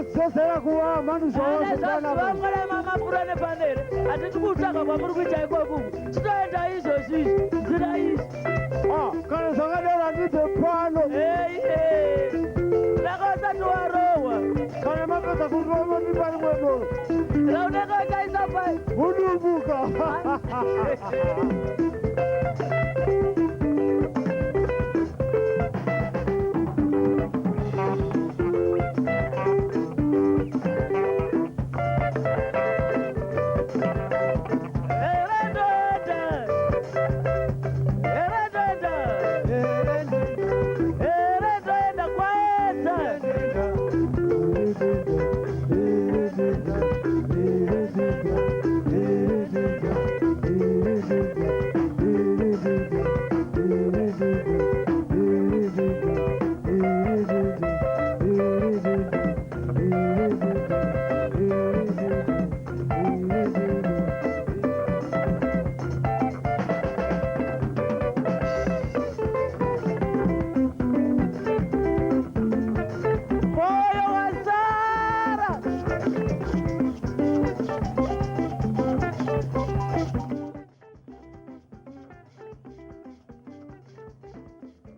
zosera kuwa manu zozo sana vamwele mama purane panere hatiti kutsvaka kwamuri kuita ikoko titoenda izvozvi nzira izvi kana zvakadaro ndipe pano nakasati warohwa kana mapedza kurohwa ndipani mwedoro raunenge wakaisa pai mudumbuka